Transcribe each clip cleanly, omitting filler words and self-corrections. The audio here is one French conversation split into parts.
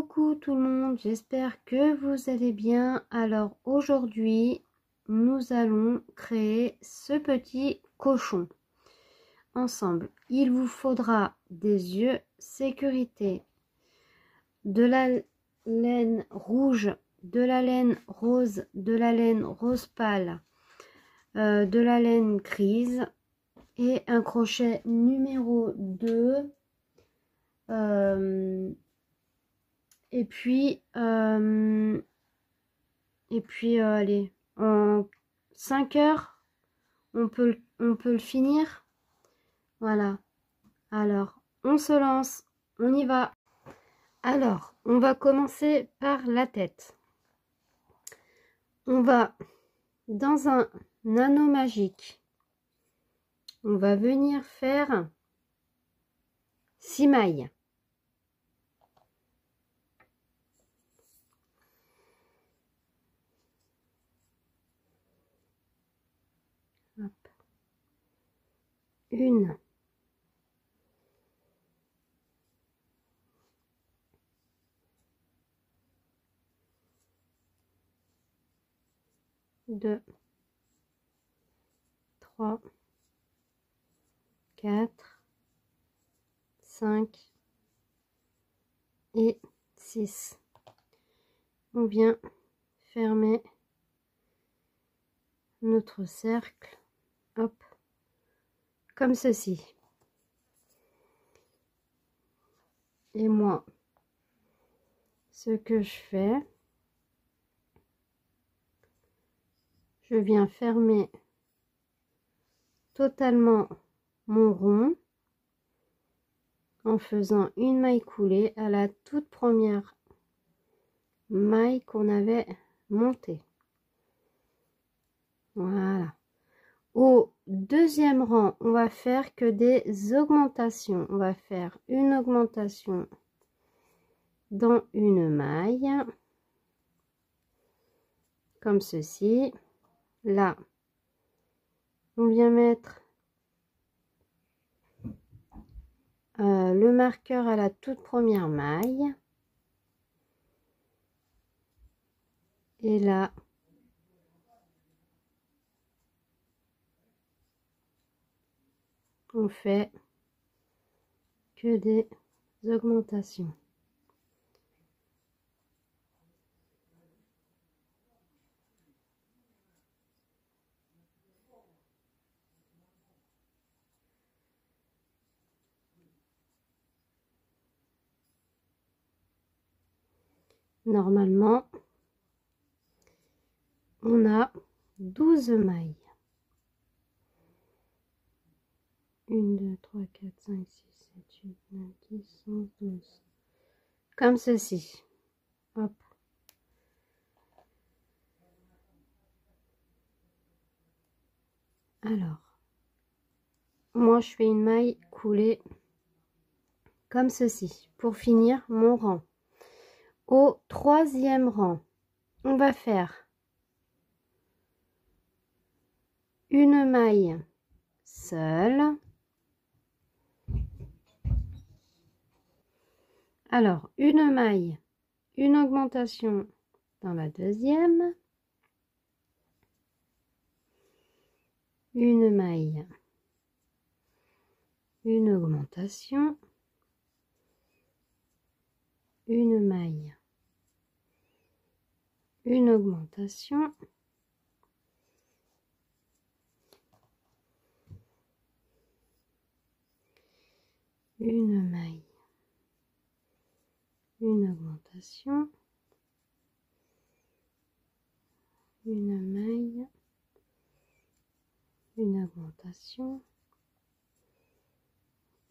Coucou tout le monde, j'espère que vous allez bien. Alors aujourd'hui, nous allons créer ce petit cochon ensemble. Il vous faudra des yeux sécurité, de la laine rouge, de la laine rose, de la laine rose pâle, de la laine grise et un crochet numéro 2. Et puis allez, en 5 heures, on peut le finir. Voilà. Alors, on se lance, on y va. Alors, on va commencer par la tête. On va dans un anneau magique. On va venir faire 6 mailles. Hop. 1, 2, 3, 4, 5 et 6. On vient fermer notre cercle, hop, comme ceci. Et moi, ce que je fais, je viens fermer totalement mon rond en faisant une maille coulée à la toute première maille qu'on avait montée. Voilà. Au deuxième rang, on va faire que des augmentations. On va faire une augmentation dans une maille, comme ceci. Là, on vient mettre le marqueur à la toute première maille. Et là, on fait que des augmentations. Normalement, on a 12 mailles. 1, 2, 3, 4, 5, 6, 7, 8, 9, 10, 11, 12. Comme ceci. Hop. Alors, moi je fais une maille coulée comme ceci pour finir mon rang. Au troisième rang, on va faire une maille seule. Alors, une maille, une augmentation dans la deuxième, une maille, une augmentation, une maille, une augmentation, une maille, une augmentation, une maille, une augmentation,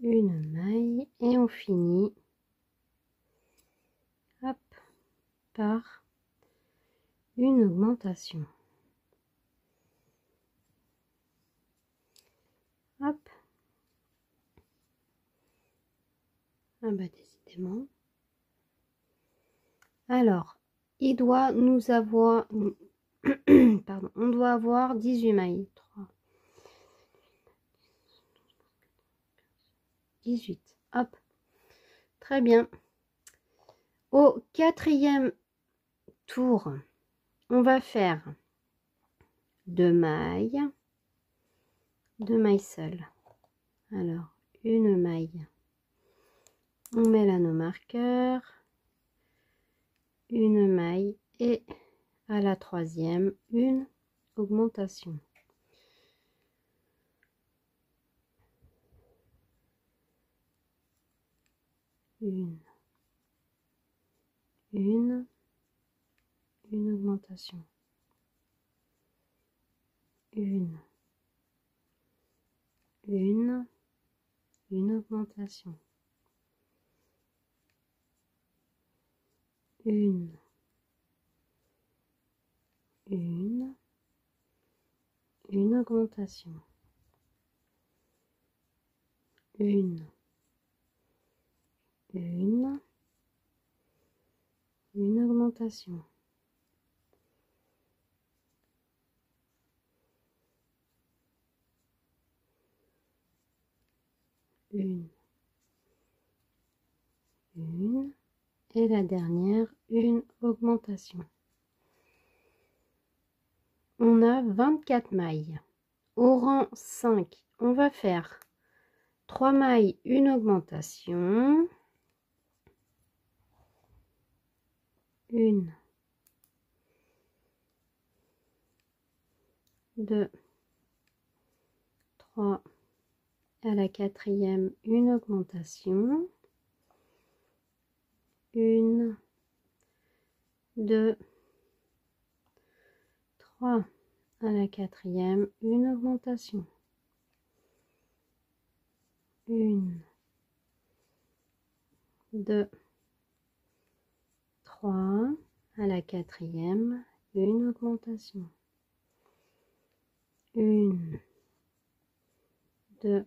une maille et on finit, hop, par une augmentation. Hop. Ah bah décidément. Alors, il doit nous avoir pardon, on doit avoir 18 mailles. 3, 18. Hop. Très bien. Au quatrième tour, on va faire 2 mailles seules. Alors, une maille, on met là nos marqueurs, une maille et à la troisième, une augmentation. Une augmentation. Une augmentation. Une augmentation. Une augmentation. Une et la dernière, une augmentation. On a 24 mailles. Au rang 5, on va faire 3 mailles, une augmentation. Une, deux, trois. À la quatrième, une augmentation. Une, deux, trois. À la quatrième, une augmentation. Une, deux, trois. À la quatrième, une augmentation. Une, deux,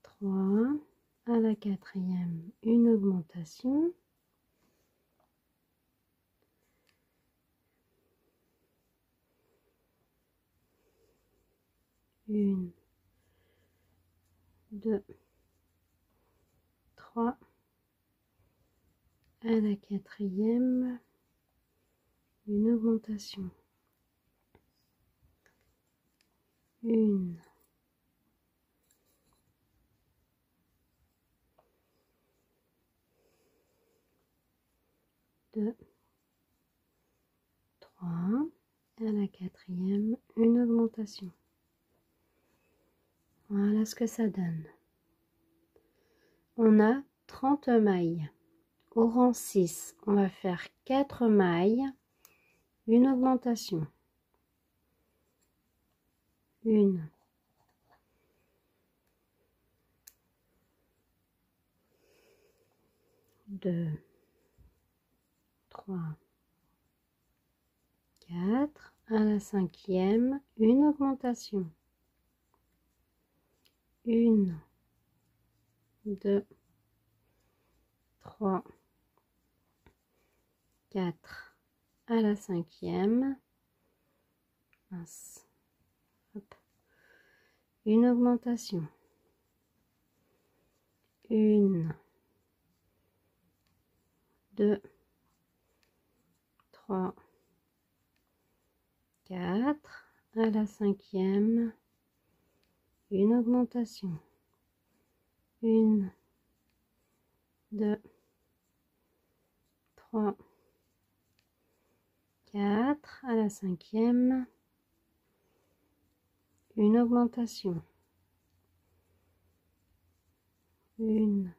trois. À la quatrième, une augmentation. Une, deux, trois. À la quatrième, une augmentation. Une, deux, trois. À la quatrième, une augmentation. Voilà ce que ça donne. On a 30 mailles. Au rang 6, on va faire 4 mailles, une augmentation. Une, deux, trois, quatre. À la cinquième, une augmentation. Une, deux, trois, quatre. À la cinquième, mince. Hop. Une augmentation. Une, deux, trois, quatre. À la cinquième, une augmentation. Une, deux, trois, quatre. À la cinquième, une augmentation. Une,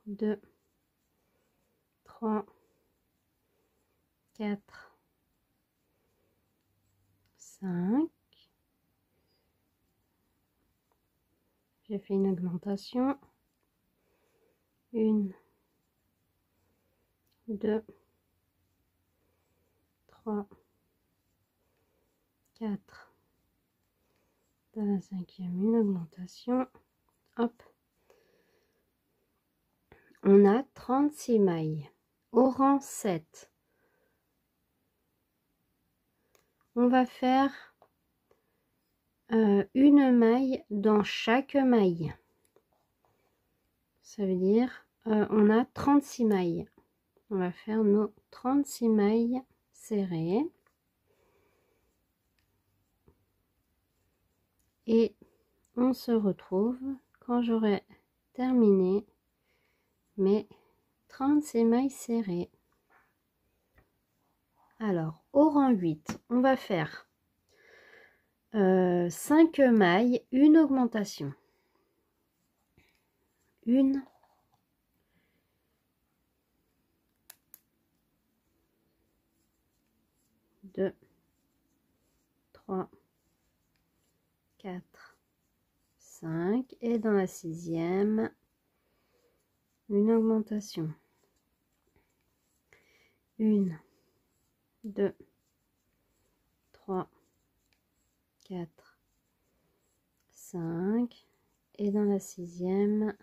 deux, trois, quatre, cinq. J'ai fait une augmentation. Une, deux, trois, quatre. Dans la cinquième, une augmentation. Hop. On a 36 mailles. Au rang 7, on va faire une maille dans chaque maille. Ça veut dire on a 36 mailles. On va faire nos 36 mailles serrées. Et on se retrouve quand j'aurai terminé mes 36 mailles serrées. Alors, au rang 8, on va faire 5 mailles, une augmentation. 1, 2, 3, 4, 5 et dans la 6e, une augmentation. 1, 2, 3, 4, 5 et dans la 6e,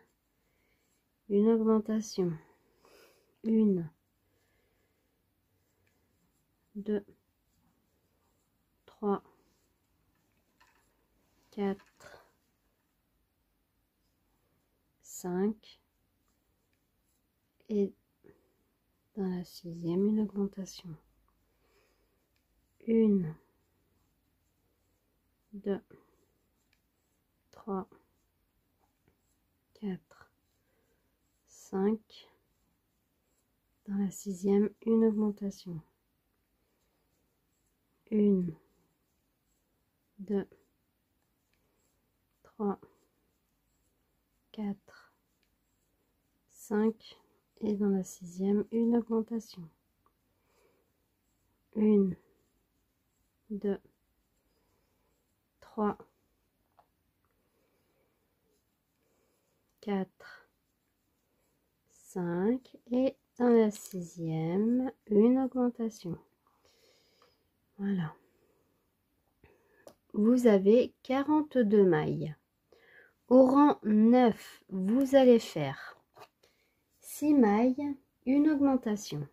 une augmentation. 1, 2, 3, 4, 5 et dans la 6e, une augmentation. 1, 2, 3, 4, 5 dans la 6e, une augmentation. 1, 2, 3, 4, 5 et dans la 6e, une augmentation. 1, 2, 3, 4, 5 et dans la 6e, une augmentation. Voilà. Vous avez 42 mailles. Au rang 9, vous allez faire 6 mailles, une augmentation.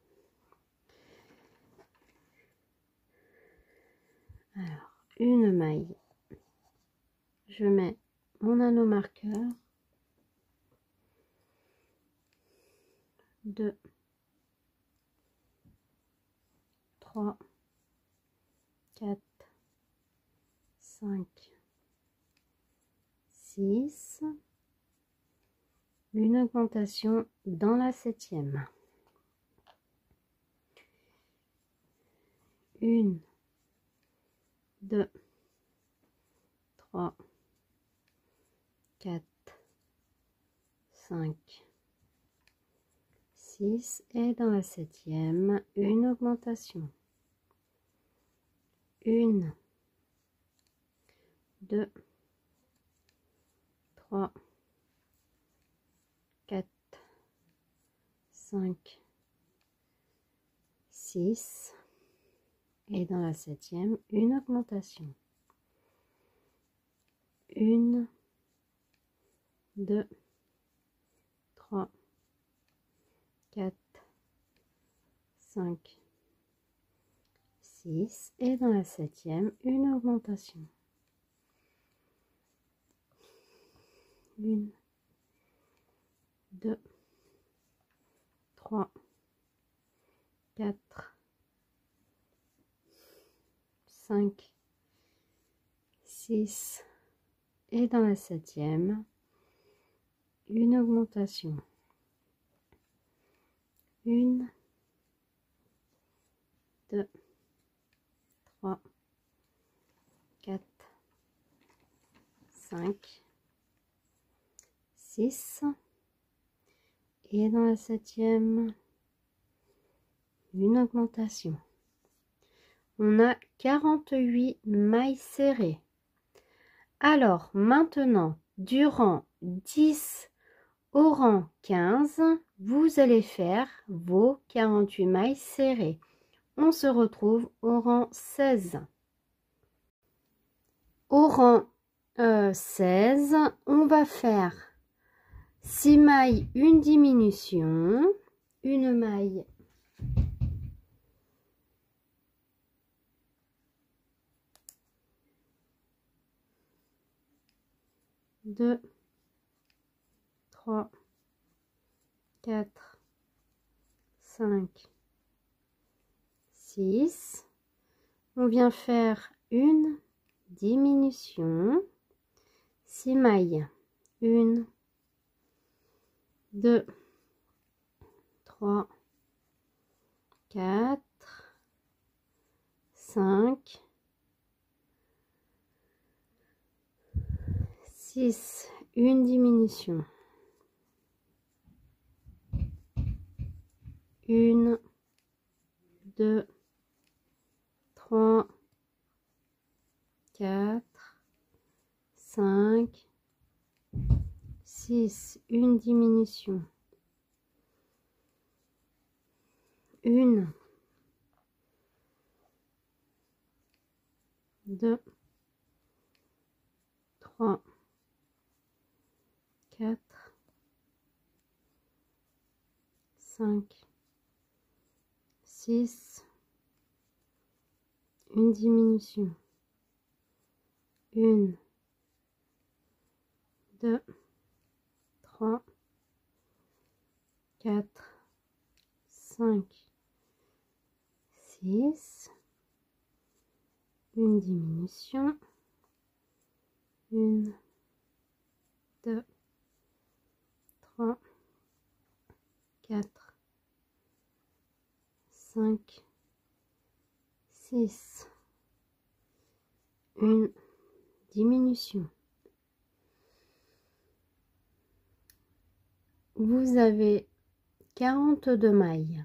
Alors, une maille. Je mets mon anneau marqueur. 2, 3, 4, 5, 6, une augmentation dans la 7e. 1, 2, 3, 4, 5, 6 et dans la 7e, une augmentation. 1, 2, 3, 4, 5, 6 et dans la 7e, une augmentation. 1, 2, 3, 4, 5, 6 et dans la 7e, une augmentation. 1, 2, 3, 4, 5, 6 et dans la 7e, une augmentation. 1, 2, 3, 4, 5, 6 et dans la 7e, une augmentation. On a 48 mailles serrées. Alors maintenant, du rang 10 au rang 15, vous allez faire vos 48 mailles serrées. On se retrouve au rang 16. Au rang 16, on va faire 6 mailles, une diminution, une maille, deux, 3, 4, 5, 6. On vient faire une diminution, 6 mailles, 1, 2, 3, 4, 5, 6, une diminution, 1, 2, 3, 4, 5, 6, une diminution, 1, 2, 3, 4, 5, 6, une diminution, 1, 2, 3, 4, 5, 6, une diminution, 1, 2, 3, 4, 5, 6, une diminution. Vous avez 42 mailles.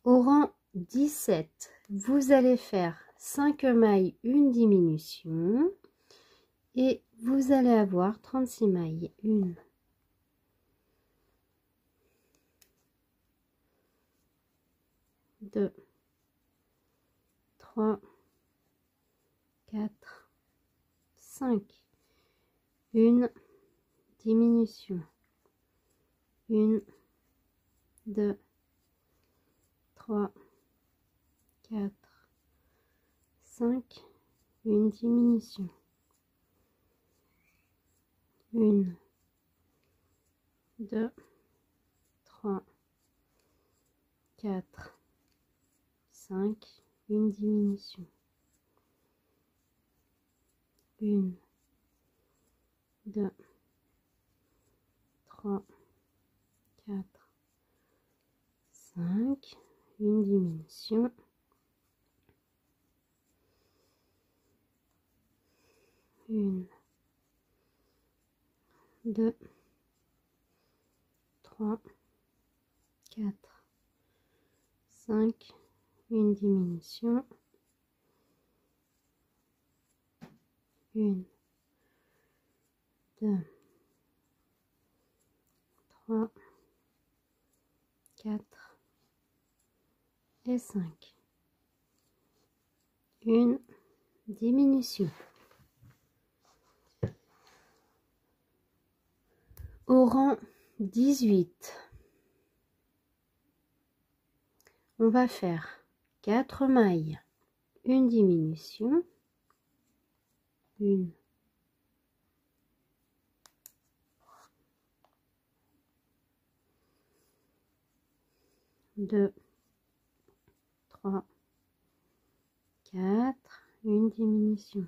Au rang 17, vous allez faire 5 mailles, une diminution et vous allez avoir 36 mailles. 1, 2, 3, 4, 5, une diminution, 1, 2, 3, 4, 5, une diminution, 1, 2, 3, 4, 5, une diminution, 1, 2, 3, 4, 5, une diminution, 1, 2, 3, 4, 5, une diminution, 1, 2, 3, 4 et 5. Une diminution. Au rang 18, on va faire 4 mailles, une diminution, 1, 2, 3, 4, une diminution,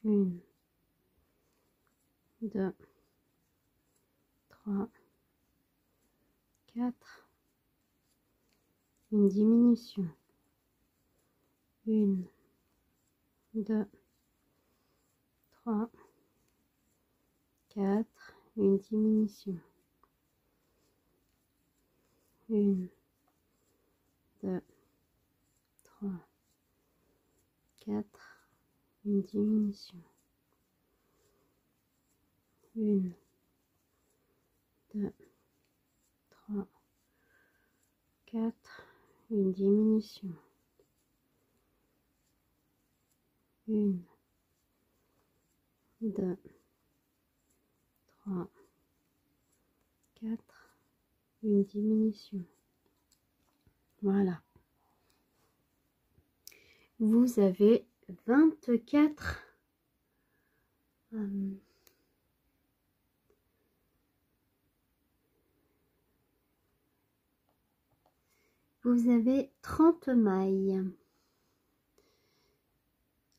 1, 2, 3, 4, une diminution, 1, 2, 3, 4, une diminution, 1, 2, 3, 4, une diminution, 1, 2, 3, 4, une diminution, 1, 2, 3, 4, une diminution. Voilà. Vous avez 24 vous avez 30 mailles.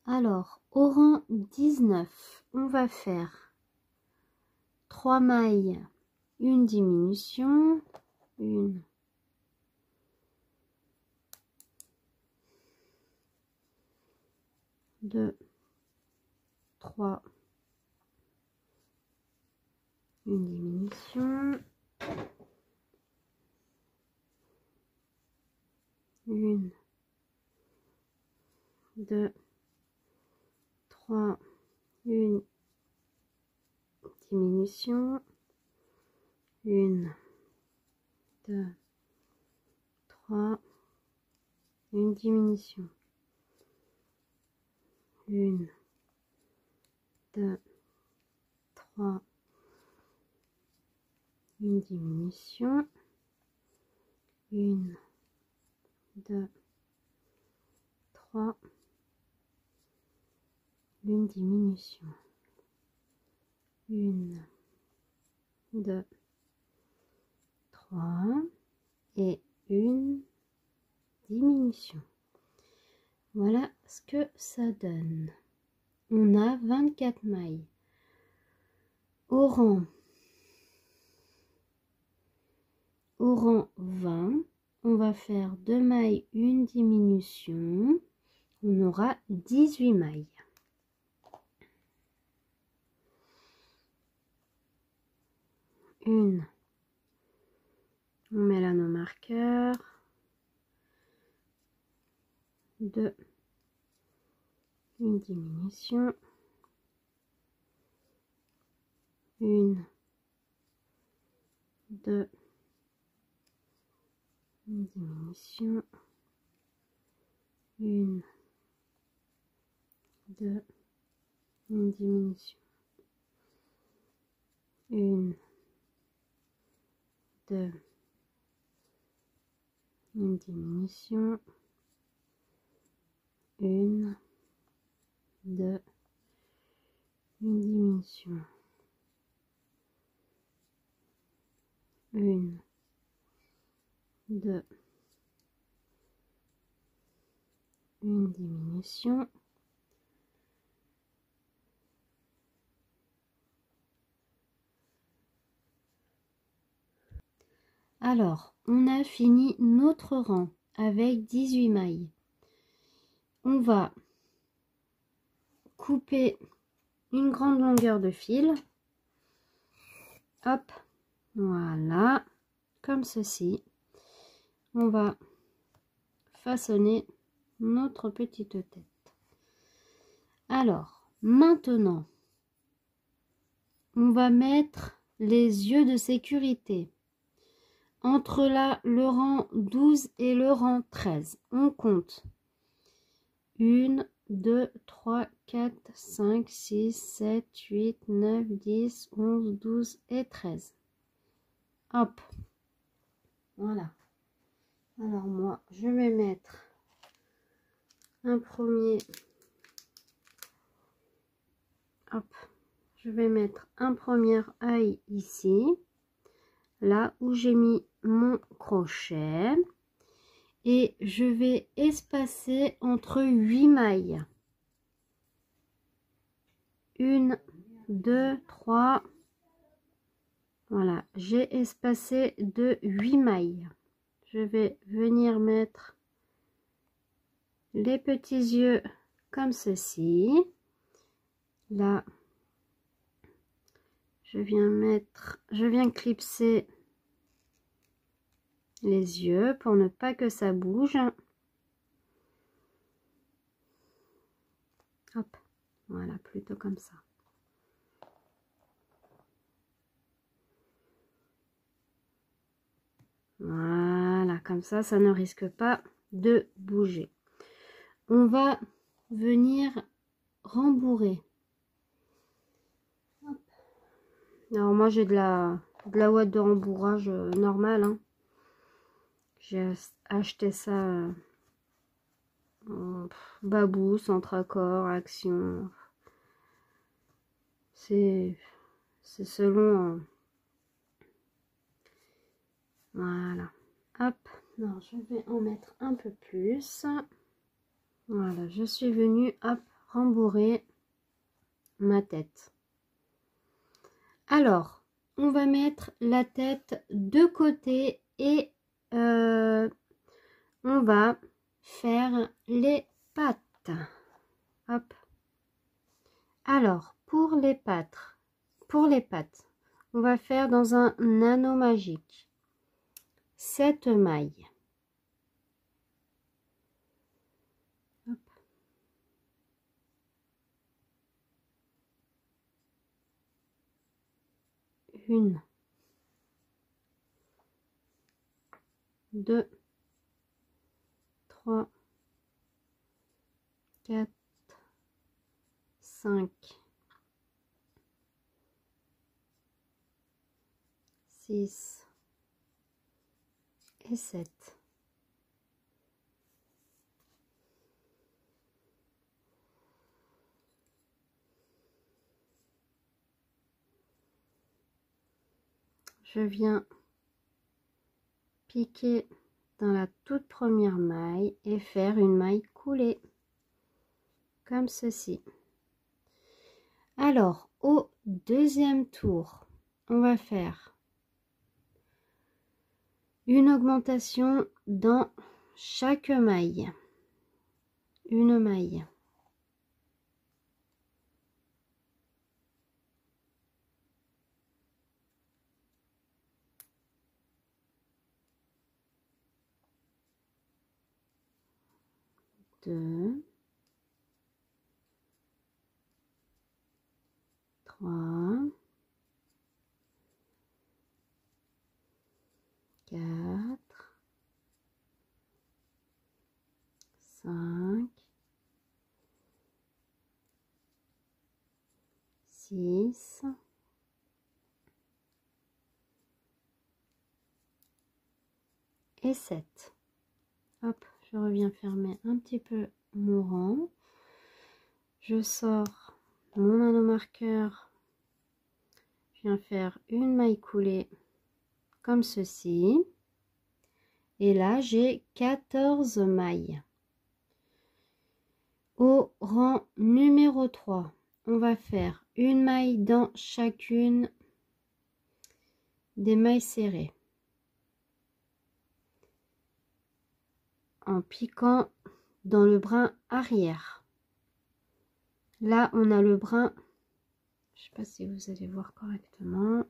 Alors, au rang 19, on va faire 3 mailles, une diminution, une, deux, trois, une diminution, une, deux, trois, une diminution, une, deux, trois, une diminution, une, deux, trois, une diminution, une, deux, trois, une diminution, une, deux, trois et une diminution. Voilà ce que ça donne. On a 24 mailles. Au rang 20, on va faire 2 mailles, une diminution. On aura 18 mailles. Une. On met là nos marqueurs. 2. Une diminution. Une. 2. Une diminution. Une. 2. Une diminution. Une. 2. Une diminution. Une. 2. Une diminution. Une. 2. Une diminution. Alors, on a fini notre rang avec 18 mailles. On va couper une grande longueur de fil. Hop, voilà, comme ceci. On va façonner notre petite tête. Alors, maintenant, on va mettre les yeux de sécurité. Entre là, le rang 12 et le rang 13, on compte 1, 2, 3, 4, 5, 6, 7, 8, 9, 10, 11, 12 et 13. Hop, voilà. Alors moi, je vais mettre un premier, hop, je vais mettre un premier œil ici, là où j'ai mis mon crochet, et je vais espacer entre 8 mailles. 1, 2, 3, voilà, j'ai espacé de 8 mailles. Je vais venir mettre les petits yeux comme ceci. Là, je viens clipser les yeux pour ne pas que ça bouge. Hop, voilà, plutôt comme ça. Voilà, comme ça, ça ne risque pas de bouger. On va venir rembourrer. Hop. Alors moi, j'ai de la ouate de rembourrage normale, hein. J'ai acheté ça Babou, Centre-Accord, Action. C'est selon. Voilà. Hop. Maintenant, je vais en mettre un peu plus. Voilà, je suis venue hop, rembourrer ma tête. Alors, on va mettre la tête de côté et on va faire les pattes. Hop. Alors, pour les pattes, on va faire dans un anneau magique 7 mailles. Hop. 1, 2, 3, 4, 5, 6 et 7. Je viens piquer dans la toute première maille et faire une maille coulée comme ceci. Alors au deuxième tour, on va faire une augmentation dans chaque maille, une maille. Deux, 3, 4, 5, 6 et 7. Hop, je reviens fermer un petit peu mon rang. Je sors mon anneau marqueur. Je viens faire une maille coulée comme ceci. Et là, j'ai 14 mailles. Au rang numéro 3, on va faire une maille dans chacune des mailles serrées. En piquant dans le brin arrière. Là, on a le brin, je ne sais pas si vous allez voir correctement.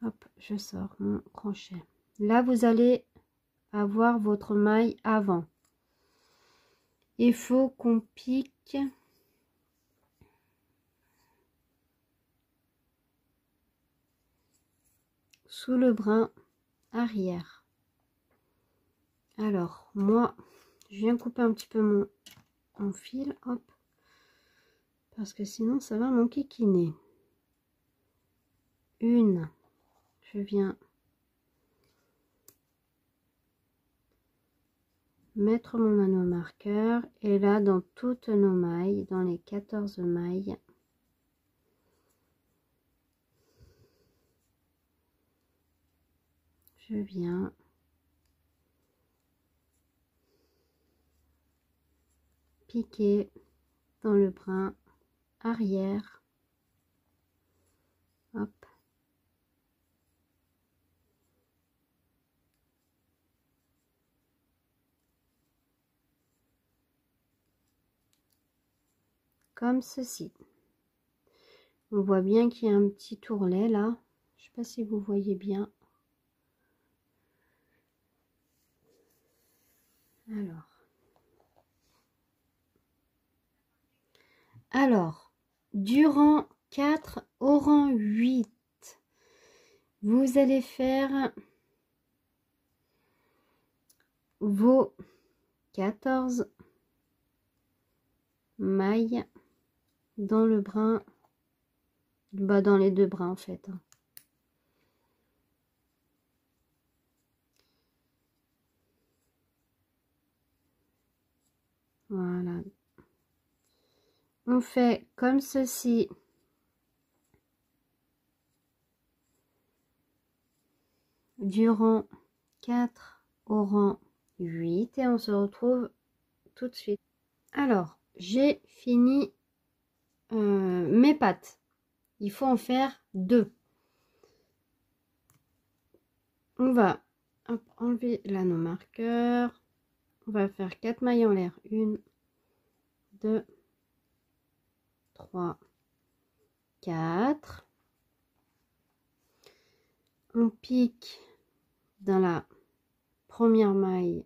Hop, je sors mon crochet. Là, vous allez avoir votre maille avant. Il faut qu'on pique sous le brin arrière. Alors, moi, je viens couper un petit peu mon fil, hop, parce que sinon ça va m'enquiquiner. Une, je viens mettre mon anneau marqueur et là dans toutes nos mailles, dans les 14 mailles, je viens piquer dans le brin arrière. Hop. Comme ceci. On voit bien qu'il y a un petit tourlet là. Je sais pas si vous voyez bien. Alors, du rang 4 au rang 8, vous allez faire vos 14 mailles dans le brin, bah dans les deux brins en fait. Voilà. On fait comme ceci. Du rang 4 au rang 8 et on se retrouve tout de suite. Alors, j'ai fini mes pattes. Il faut en faire 2. On va enlever l'anneau marqueur. On va faire 4 mailles en l'air. 1, 2, 3, 4. On pique dans la première maille.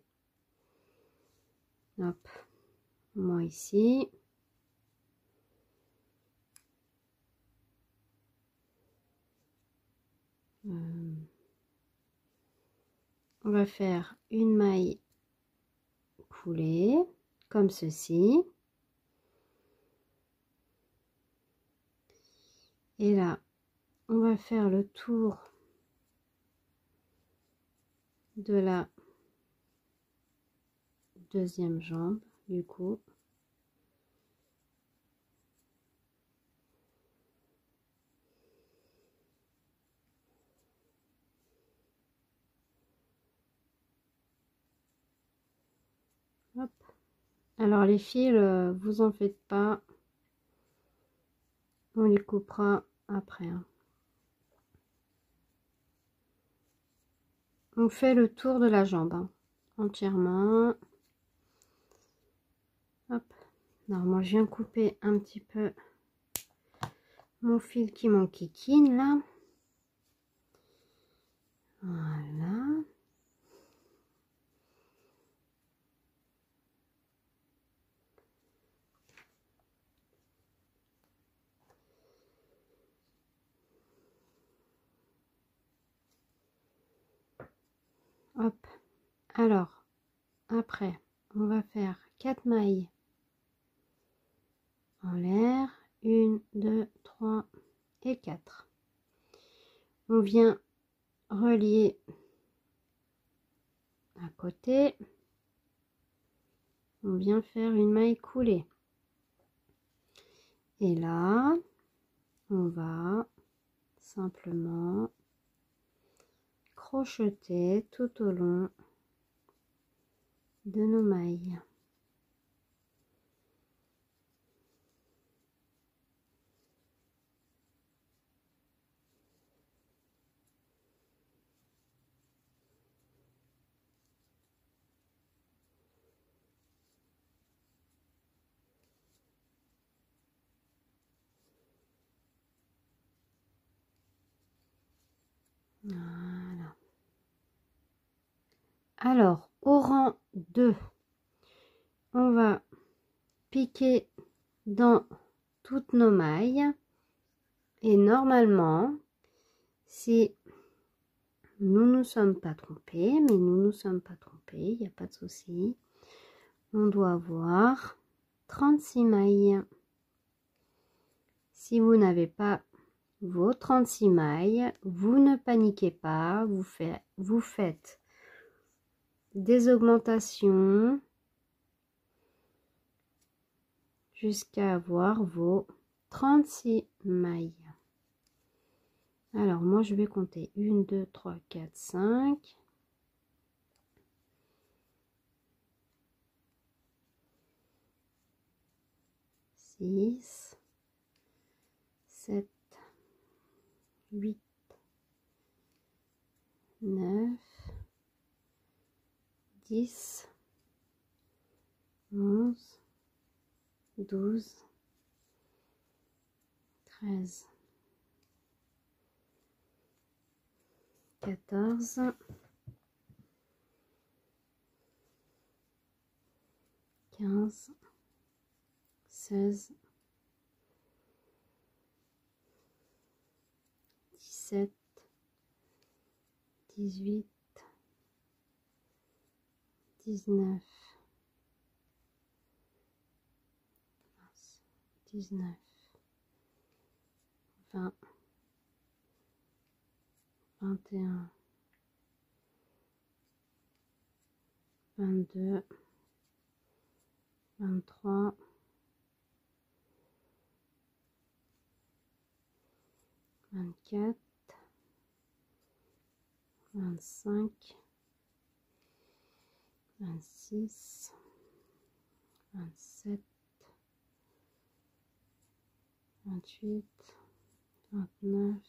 Hop, moi ici. On va faire une maille coulée comme ceci. Et là, on va faire le tour de la deuxième jambe du coup. Hop. Alors les fils, vous en faites pas, on les coupera après, hein. On fait le tour de la jambe, hein, entièrement. Hop. Alors moi je viens couper un petit peu mon fil qui m'enquiquine là. Voilà. Hop. Alors après on va faire 4 mailles en l'air. 1, 2, 3 et 4. On vient relier à côté. On vient faire une maille coulée. Et là, on va simplement crocheter tout au long de nos mailles. Voilà. Alors, au rang 2, on va piquer dans toutes nos mailles. Et normalement, si nous ne nous sommes pas trompés, mais nous ne nous sommes pas trompés, il n'y a pas de souci, on doit avoir 36 mailles. Si vous n'avez pas vos 36 mailles, vous ne paniquez pas, vous faites des augmentations jusqu'à avoir vos 36 mailles. Alors moi je vais compter 1, 2, 3, 4, 5. 6, 7, 8, 9, 10, 11, 12, 13, 14, 15, 16, 17, 18, 19, 19, 20, 21, 22, 23, 24, 25, 26, 27, 28, 29,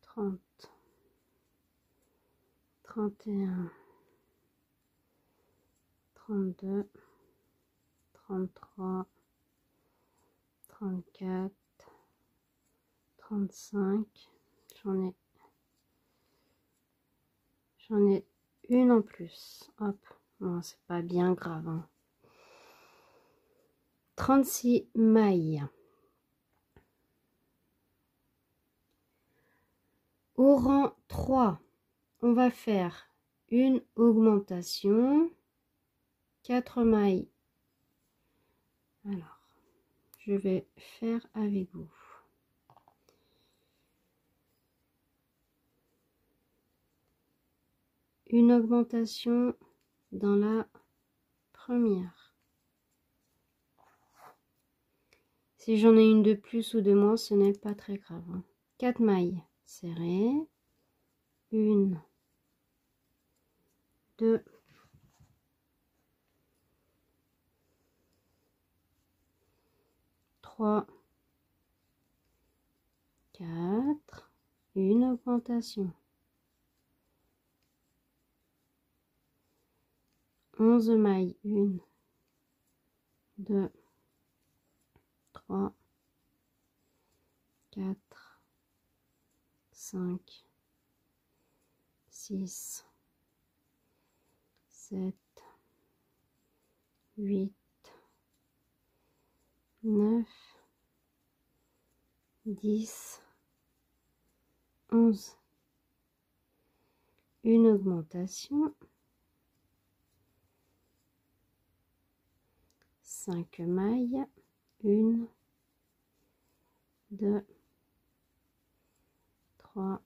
30, 31, 32, 33, 34, 35. J'en ai une en plus. Hop, bon, c'est pas bien grave, hein. 36 mailles. Au rang 3, on va faire une augmentation, 4 mailles. Alors, je vais faire avec vous. Une augmentation dans la première. Si j'en ai une de plus ou de moins, ce n'est pas très grave, hein. 4 mailles serrées. 1, 2, 3, 4. Une augmentation. 11 mailles. 1, 2, 3, 4, 5, 6, 7, 8, 9, 10, 11. Une augmentation. 5 mailles. 1, 2, 3,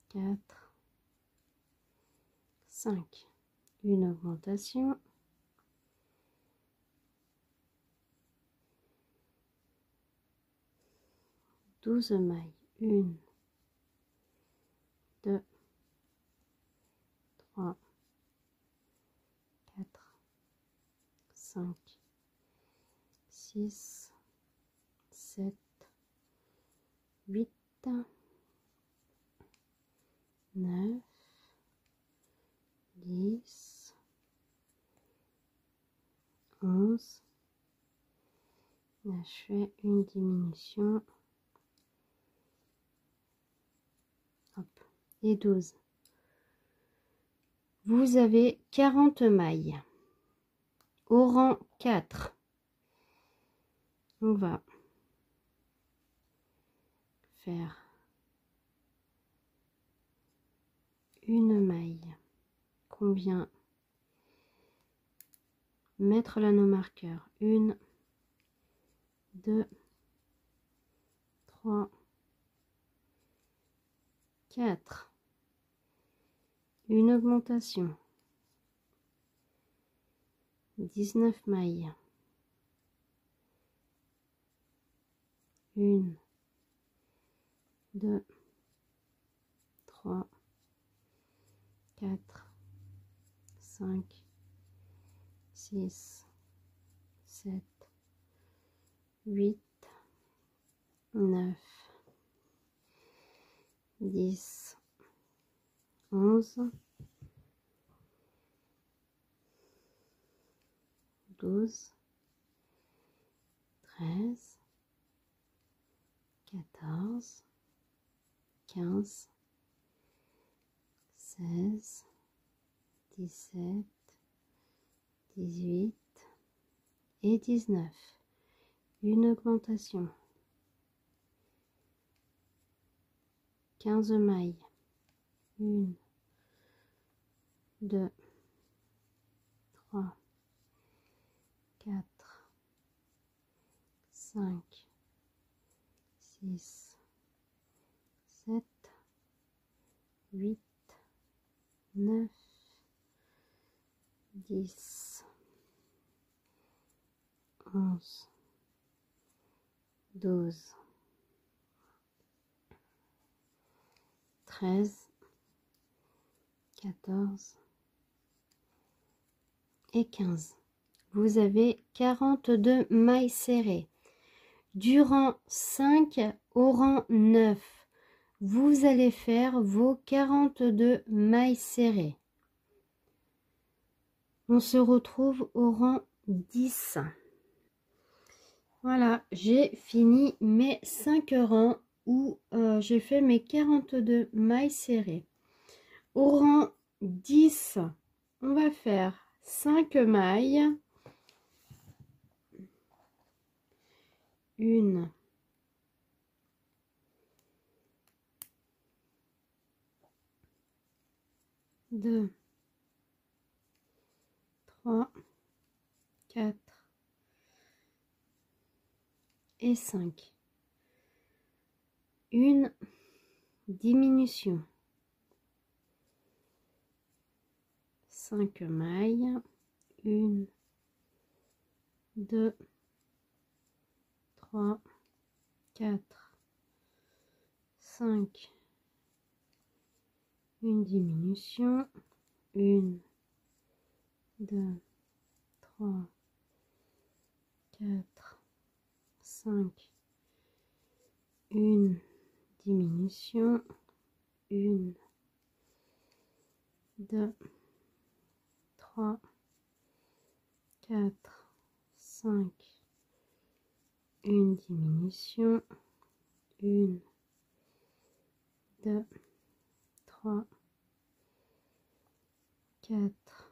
4, 5. Une augmentation. 12 mailles. 1, 2, 3, 4, 5, 6, 7, 8, 9, 10, 11. Là, je fais une diminution. Hop. Et 12. Vous avez 40 mailles. Au rang 4, on va faire une maille qu'on vient mettre l'anneau marqueur. 1, 2, 3, 4. Une augmentation. 19 mailles. 1, 2, 3, 4, 5, 6, 7, 8, 9, 10, 11, 12, 13, 14, 15, 16, 17, 18 et 19. Une augmentation. 15 mailles. 1, 2, 3, 4, 5, 6, 7, 8, 9, 10, 11, 12, 13, 14 et 15. Vous avez 42 mailles serrées. Du rang 5 au rang 9, vous allez faire vos 42 mailles serrées. On se retrouve au rang 10. Voilà, j'ai fini mes 5 rangs où j'ai fait mes 42 mailles serrées. Au rang 10, on va faire 5 mailles. 1, 2, 3, 4 et 5. Une diminution. 5 mailles. 1, 2, 3, 4, 5. Une diminution. 1, 2, 3, 4, 5. Une diminution. 1, 2, 3, 4, 5. Une diminution. 1, 2, 3, 4,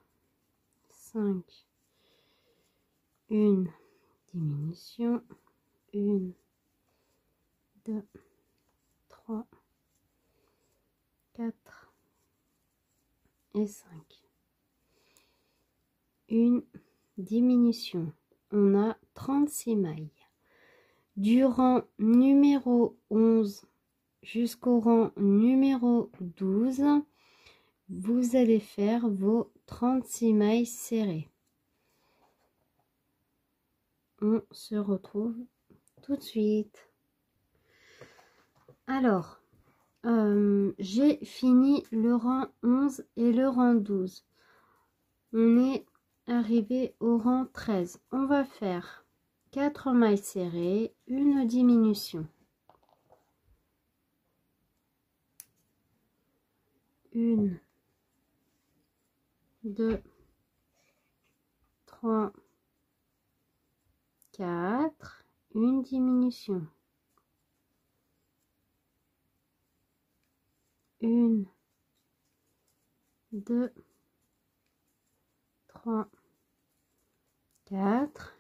5. Une diminution. 1, 2, 3, 4 et 5. Une diminution. On a 36 mailles. Du rang numéro 11 jusqu'au rang numéro 12, vous allez faire vos 36 mailles serrées. On se retrouve tout de suite. Alors, j'ai fini le rang 11 et le rang 12. On est arrivé au rang 13. On va faire 4 mailles serrées, une diminution. 1, 2, 3, 4, une diminution. 1, 2, 3, 4,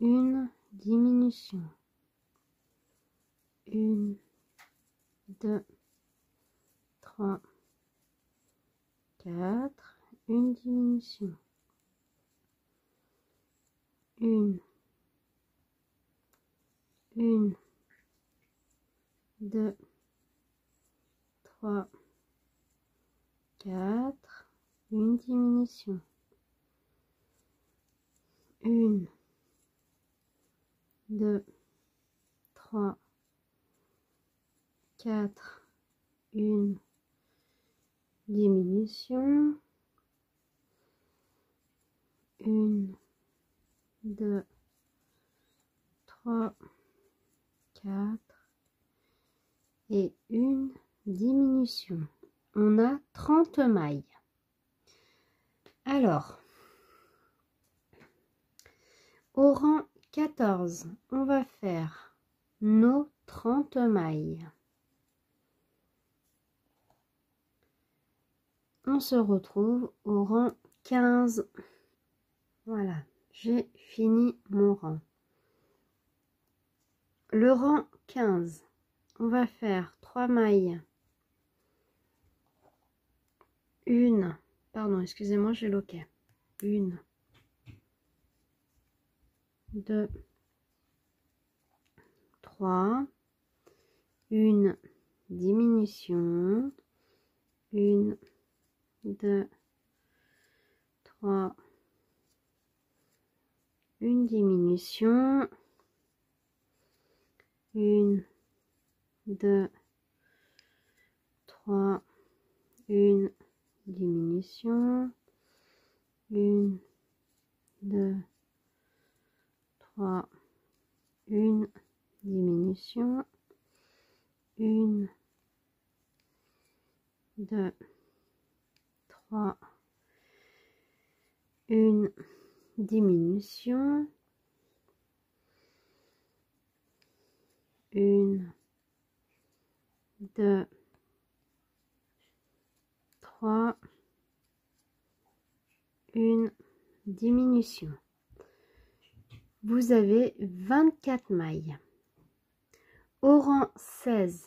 une diminution. 1, 2, 3, 4, une diminution. 1, 2, 3, 4, une diminution. 1, 2, 3, 4, une diminution. 1, 2, 3, 4 et une diminution. On a 30 mailles. Alors, au rang 14, on va faire nos 30 mailles. On se retrouve au rang 15. Voilà, j'ai fini mon rang. Le rang 15, on va faire 3 mailles. Pardon, excusez-moi, j'ai loqué. 1, 2, 3, une diminution. 1, 2, 3, une diminution. 1, 2, 3, une diminution, 1, 2, 3, une diminution, 1, 2, 3, une diminution, 1, 2, 3, une diminution. Vous avez 24 mailles. Au rang 16,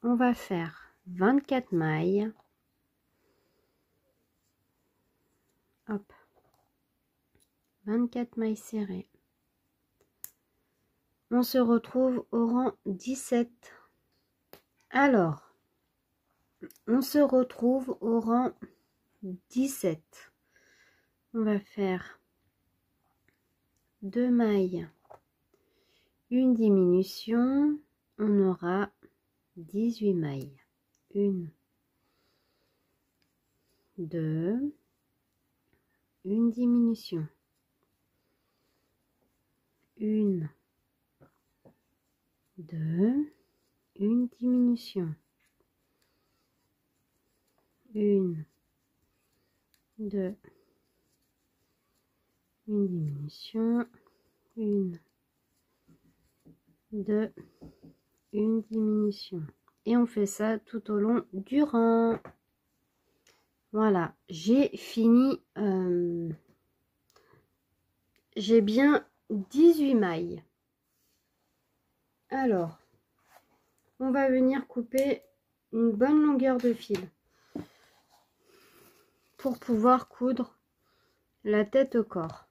on va faire 24 mailles. Hop. 24 mailles serrées. On se retrouve au rang 17. Alors, on se retrouve au rang 17. On va faire 2 mailles, une diminution, on aura 18 mailles. 1, 2, une diminution, 1, 2, une diminution, 1, 2, une diminution, 1, 2, une diminution. Et on fait ça tout au long du rang. Voilà, j'ai fini. J'ai bien 18 mailles. Alors, on va venir couper une bonne longueur de fil pour pouvoir coudre la tête au corps.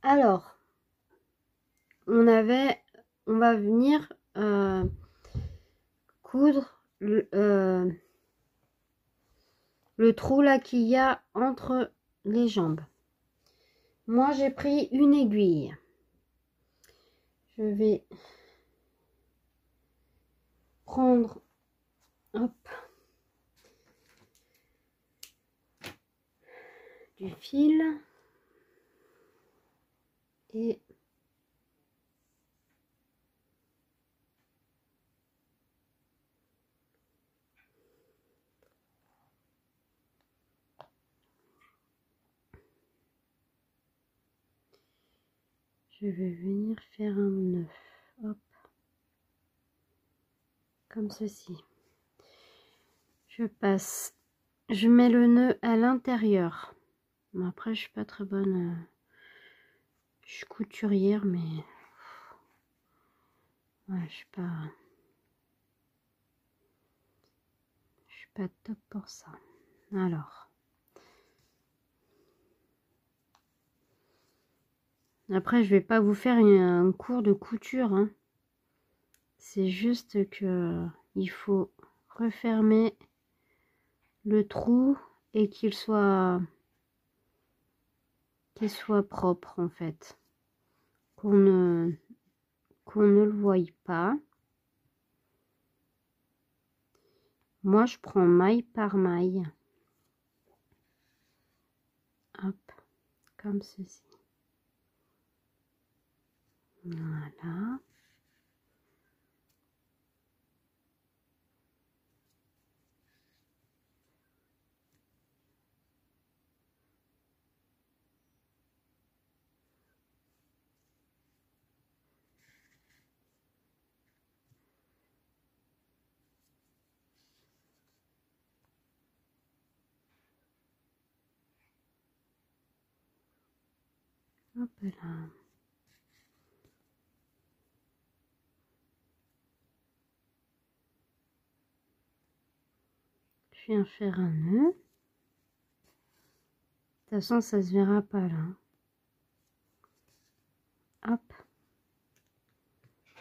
Alors, on va venir coudre le trou là qu'il y a entre les jambes. Moi, j'ai pris une aiguille. Je vais prendre, hop, du fil et je vais venir faire un nœud, hop, comme ceci. Je passe, je mets le nœud à l'intérieur. Bon, après, je suis pas très bonne, je suis couturière, mais ouais, je suis pas top pour ça. Alors, après, je vais pas vous faire un cours de couture, hein. C'est juste que il faut refermer le trou et qu'il soit propre en fait, qu'on ne le voie pas. Moi, je prends maille par maille, hop, comme ceci. Voilà. Hop là. Je viens faire un nœud. De toute façon, ça se verra pas là. Hop.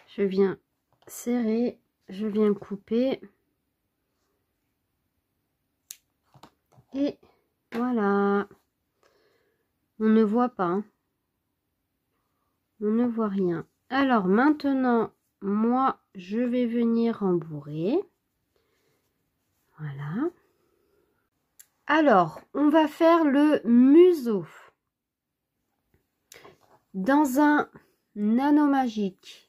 Je viens serrer, je viens couper. Et voilà. On ne voit pas, hein. On ne voit rien. Alors maintenant, moi, je vais venir rembourrer. Voilà. Alors, on va faire le museau. Dans un nano magique.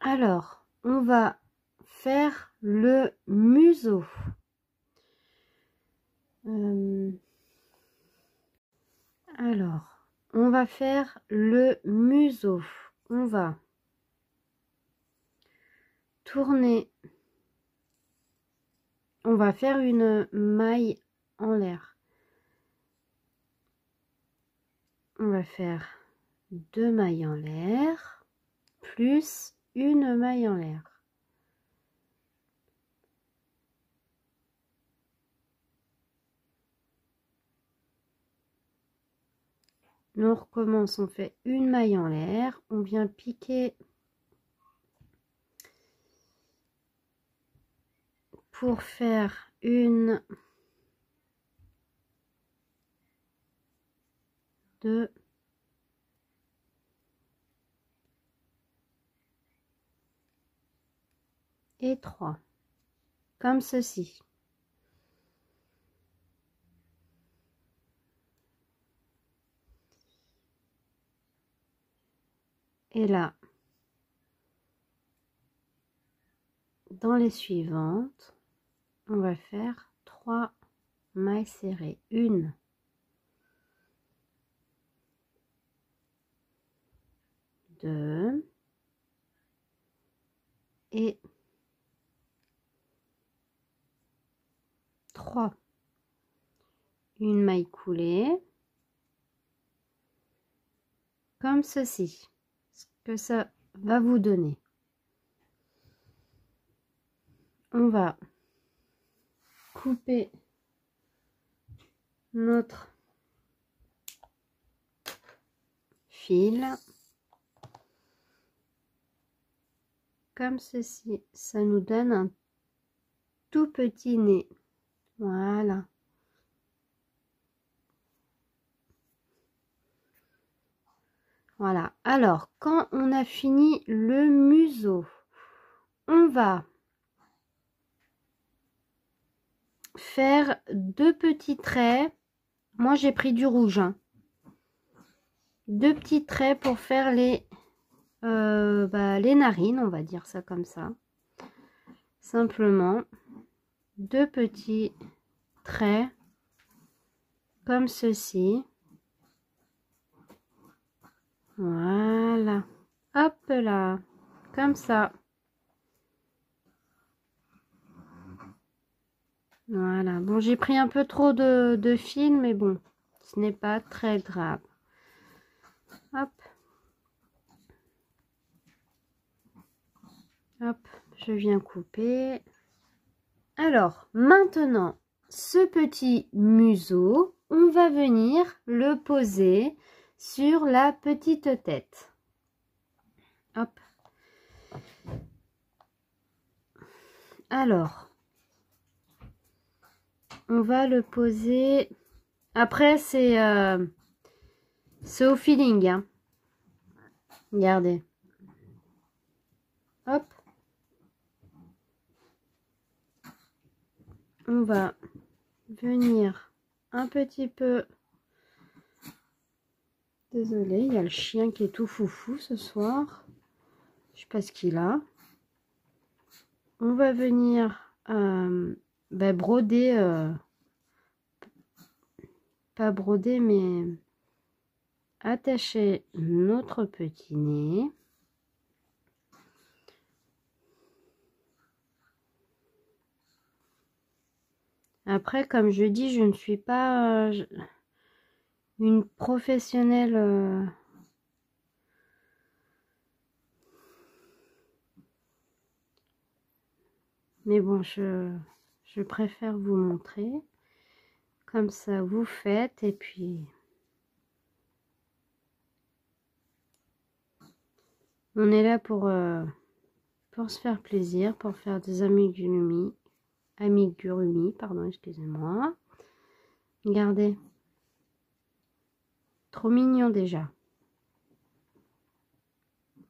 Alors, on va faire le museau. Alors, on va faire le museau. On va tourner. On va faire une maille en l'air. On va faire 2 mailles en l'air plus une maille en l'air. On recommence, on fait une maille en l'air, on vient piquer pour faire une, 2 et 3, comme ceci. Et là, dans les suivantes, on va faire 3 mailles serrées. 1, 2 et 3. Une maille coulée, comme ceci. Ce que ça va vous donner. On va couper notre fil comme ceci. Ça nous donne un tout petit nez. Voilà. Voilà. Alors, quand on a fini le museau, on va faire 2 petits traits. Moi, j'ai pris du rouge. 2 petits traits pour faire les narines, on va dire ça comme ça. Simplement, 2 petits traits comme ceci. Voilà. Hop là. Comme ça. Voilà. Bon, j'ai pris un peu trop de fil, mais bon, ce n'est pas très grave. Hop. Hop, je viens couper. Alors, maintenant, ce petit museau, on va venir le poser sur la petite tête. Hop. Alors, on va le poser. Après, c'est au feeling. Hein. Regardez. Hop. On va venir un petit peu. Désolée, il y a le chien qui est tout foufou ce soir. Je sais pas ce qu'il a. On va venir broder, pas broder, mais attacher notre petit nez. Après, comme je dis, je ne suis pas une professionnelle. Mais bon, je préfère vous montrer. Comme ça, vous faites et puis on est là pour pour se faire plaisir, pour faire des amigurumi, pardon, excusez-moi. Regardez, trop mignon déjà.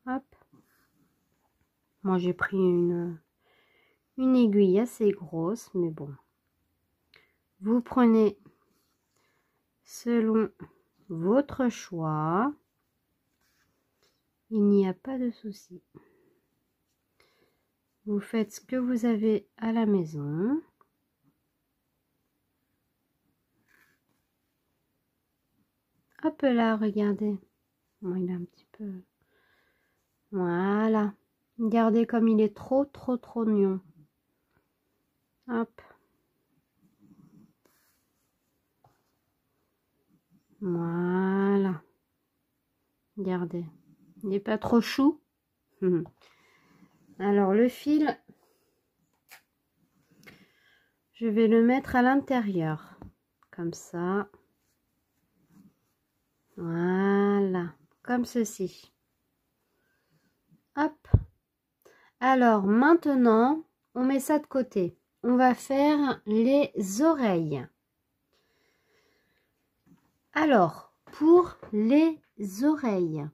Hop. Moi j'ai pris une aiguille assez grosse, mais bon. Vous prenez selon votre choix. Il n'y a pas de souci. Vous faites ce que vous avez à la maison. Hop là, regardez. Bon, il est un petit peu... Voilà. Regardez comme il est trop mignon. Hop. Voilà. Regardez. Il n'est pas trop chou. Alors le fil, je vais le mettre à l'intérieur. Comme ça. Voilà. Comme ceci. Hop. Alors maintenant, on met ça de côté. On va faire les oreilles. Alors, pour les oreilles,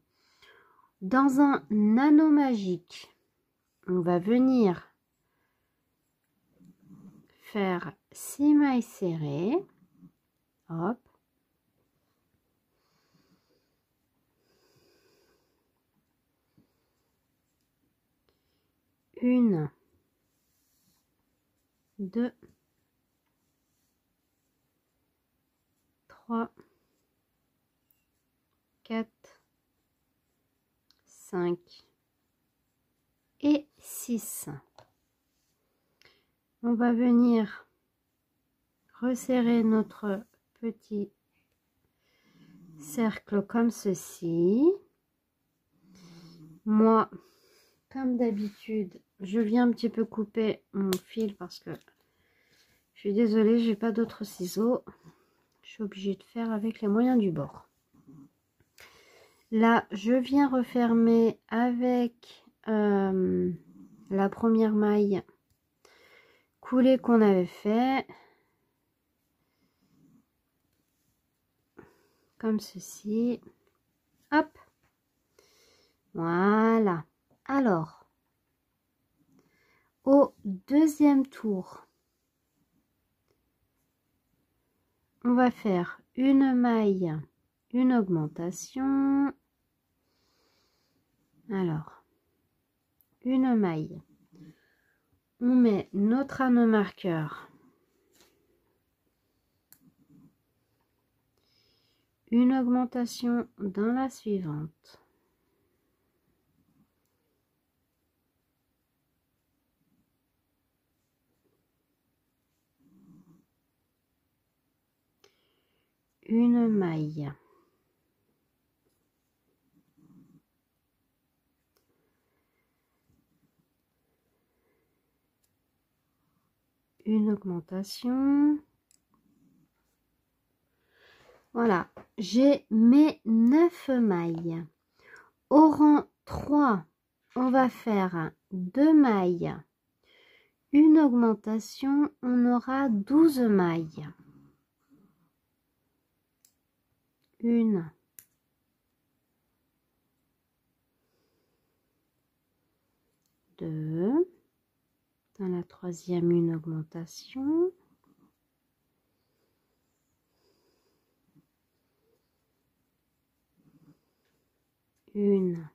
dans un anneau magique, on va venir faire 6 mailles serrées. Hop. Une, 2, 3, 4, 5 et 6. On va venir resserrer notre petit cercle comme ceci. Moi, comme d'habitude, je viens un petit peu couper mon fil parce que je suis désolée, j'ai pas d'autres ciseaux. Je suis obligée de faire avec les moyens du bord. Là, je viens refermer avec la première maille coulée qu'on avait fait. Comme ceci. Hop. Voilà. Alors, au deuxième tour, on va faire une maille, une augmentation. Alors, une maille. On met notre anneau marqueur. Une augmentation dans la suivante. Une maille. Une augmentation. Voilà, j'ai mes 9 mailles. Au rang 3, on va faire 2 mailles. Une augmentation, on aura 12 mailles. Une. Deux. Dans la troisième, une augmentation. Une.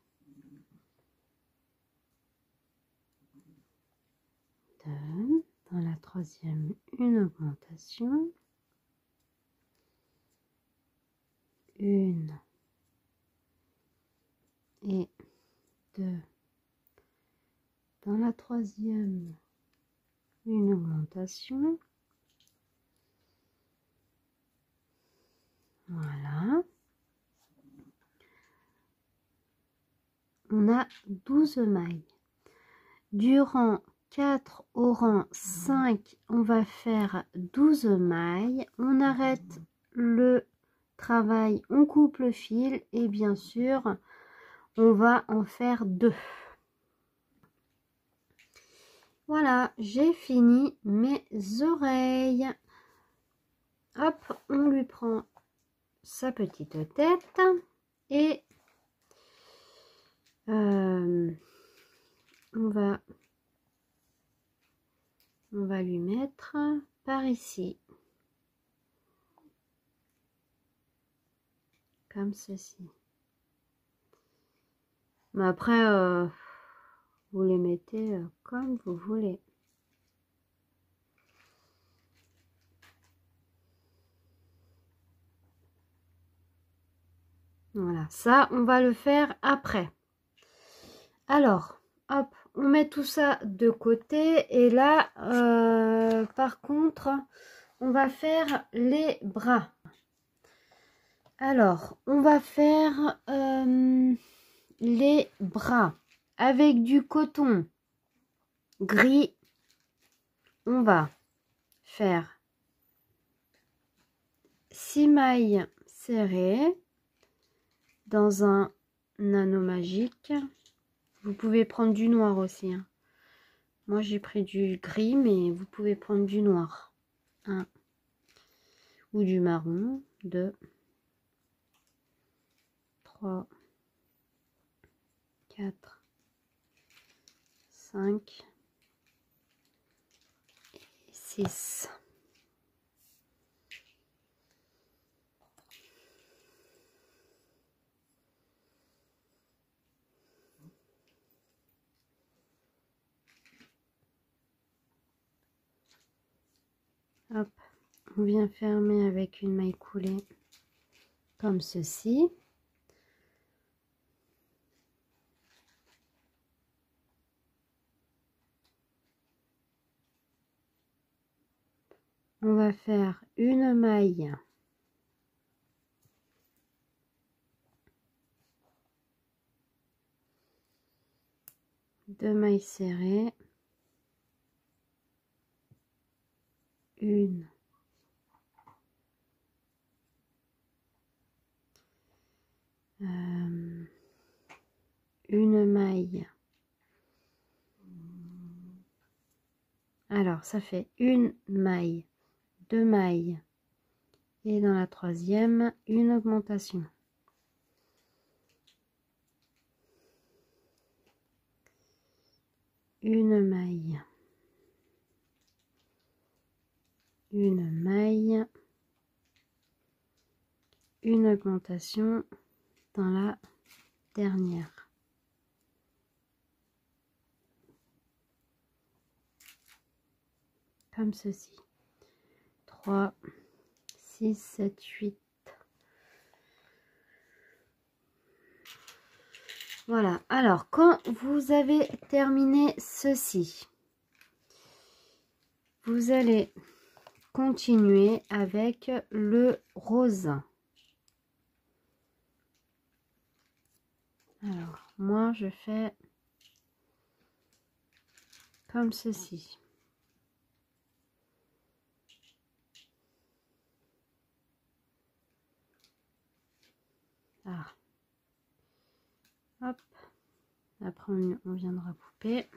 Deux. Dans la troisième, une augmentation. Une. Et deux. Dans la troisième, une augmentation. Voilà. On a 12 mailles. Du rang 4 au rang 5, on va faire 12 mailles. On arrête le travail, on coupe le fil et bien sûr, on va en faire 2. Voilà, j'ai fini mes oreilles. Hop, on lui prend sa petite tête et on va lui mettre par ici, comme ceci. Mais après, vous les mettez comme vous voulez. Voilà, ça, on va le faire après. Alors, hop, on met tout ça de côté. Et là, par contre, on va faire les bras. Alors, on va faire les bras avec du coton gris. On va faire 6 mailles serrées dans un anneau magique. Vous pouvez prendre du noir aussi, hein. Moi, j'ai pris du gris, mais vous pouvez prendre du noir. 1 ou du marron. 2, 3, 4, 5 et 6. Hop, on vient fermer avec une maille coulée comme ceci. On va faire une maille deux mailles serrées, une, une maille. Alors ça fait une maille, deux mailles et dans la troisième une augmentation. Une maille, une maille, une augmentation dans la dernière. Comme ceci. 3, 6, 7, 8. Voilà. Alors, quand vous avez terminé ceci, vous allez continuer avec le rose. Alors, moi, je fais comme ceci. Ah. Hop. Après, on viendra couper.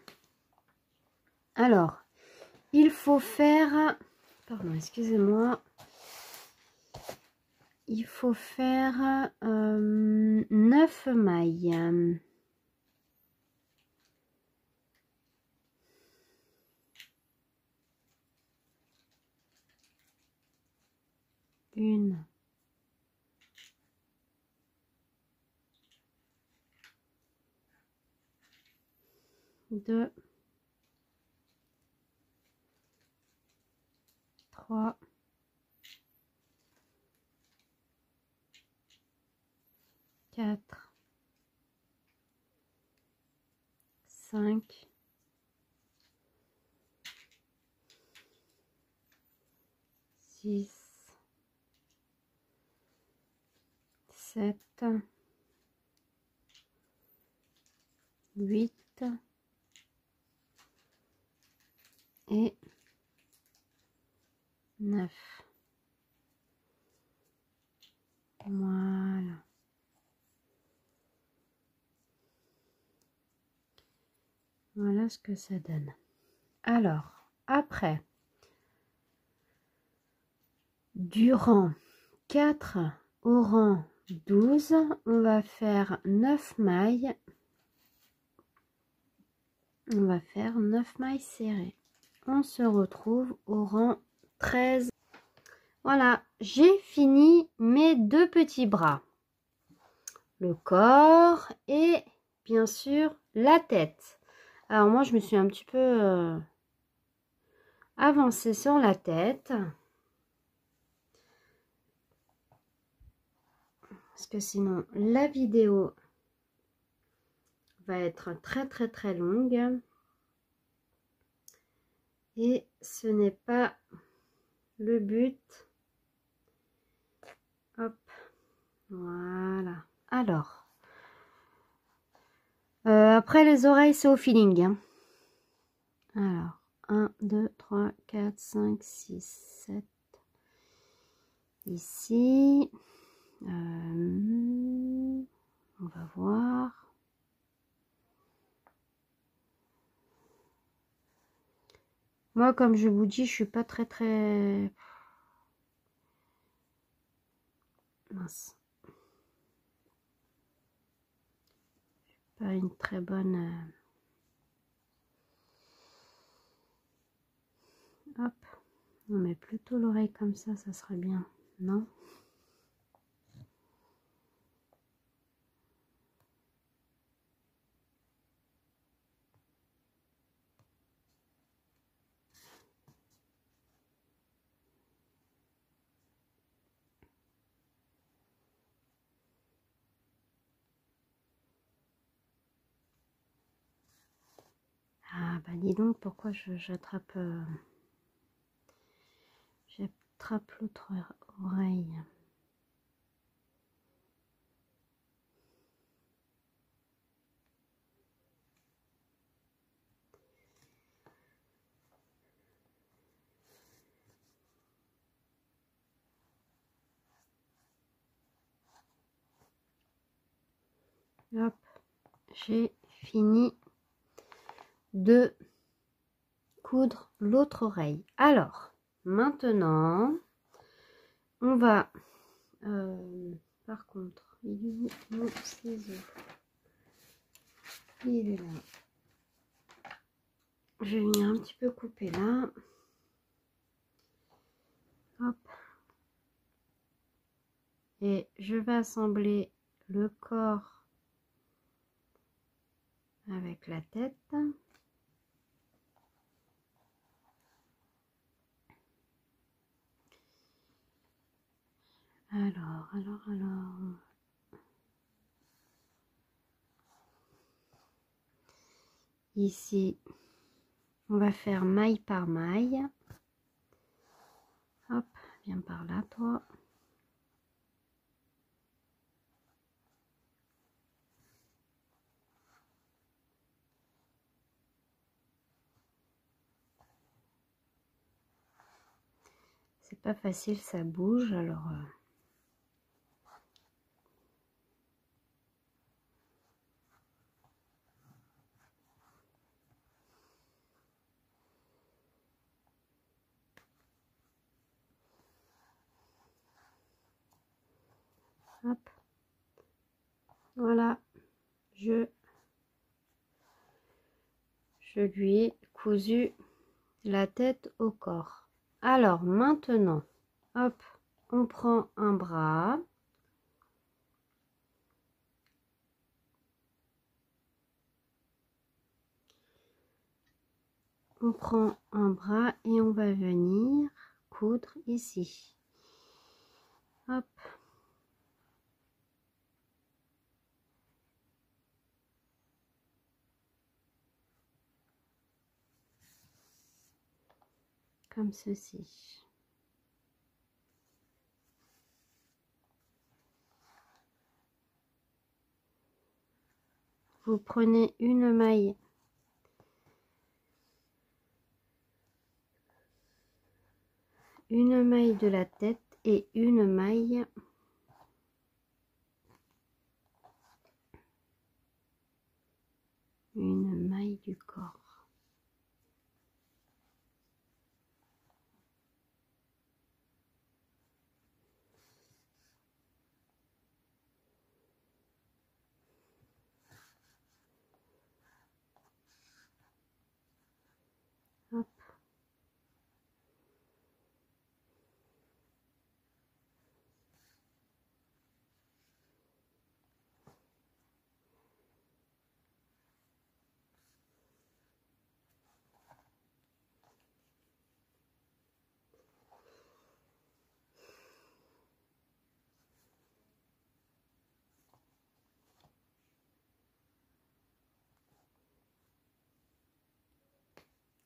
Alors, il faut faire... Pardon, excusez-moi. Il faut faire 9 mailles. Une. 2, 3, 4, 5, 6, 7, 8 et 9. Voilà. Voilà ce que ça donne. Alors, après, du rang 4 au rang 12, on va faire 9 mailles. On va faire 9 mailles serrées. On se retrouve au rang 13. Voilà, j'ai fini mes 2 petits bras. Le corps et bien sûr la tête. Alors moi je me suis un petit peu avancée sur la tête. Parce que sinon la vidéo va être très longue. Et ce n'est pas le but. Hop, voilà. Alors, après les oreilles, c'est au feeling. Hein. Alors, 1, 2, 3, 4, 5, 6, 7. Ici. On va voir. Moi, comme je vous dis, je suis pas très... Mince. Pas une très bonne... Hop. On met plutôt l'oreille comme ça serait bien. Non? Ah bah dis donc, pourquoi j'attrape l'autre oreille. Hop, j'ai fini de coudre l'autre oreille. Alors, maintenant, on va... par contre, il est où mon ciseau? Il est là. Je vais venir un petit peu couper là. Hop. Et je vais assembler le corps avec la tête. Alors. Ici, on va faire maille par maille. Hop, viens par là, toi. C'est pas facile, ça bouge, alors... Hop. Voilà. Je lui ai cousu la tête au corps. Alors, maintenant, hop, on prend un bras. On prend un bras et on va venir coudre ici. Hop. Comme ceci. Vous prenez une maille de la tête et une maille du corps.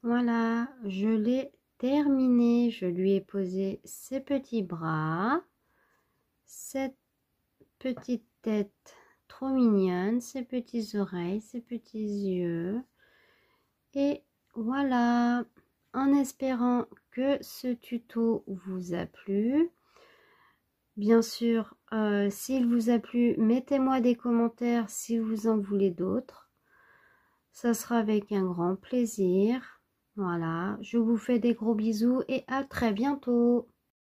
Voilà, je l'ai terminé. Je lui ai posé ses petits bras, cette petite tête trop mignonne, ses petites oreilles, ses petits yeux. Et voilà, en espérant que ce tuto vous a plu. Bien sûr, s'il vous a plu, mettez-moi des commentaires si vous en voulez d'autres. Ça sera avec un grand plaisir. Voilà, je vous fais des gros bisous et à très bientôt.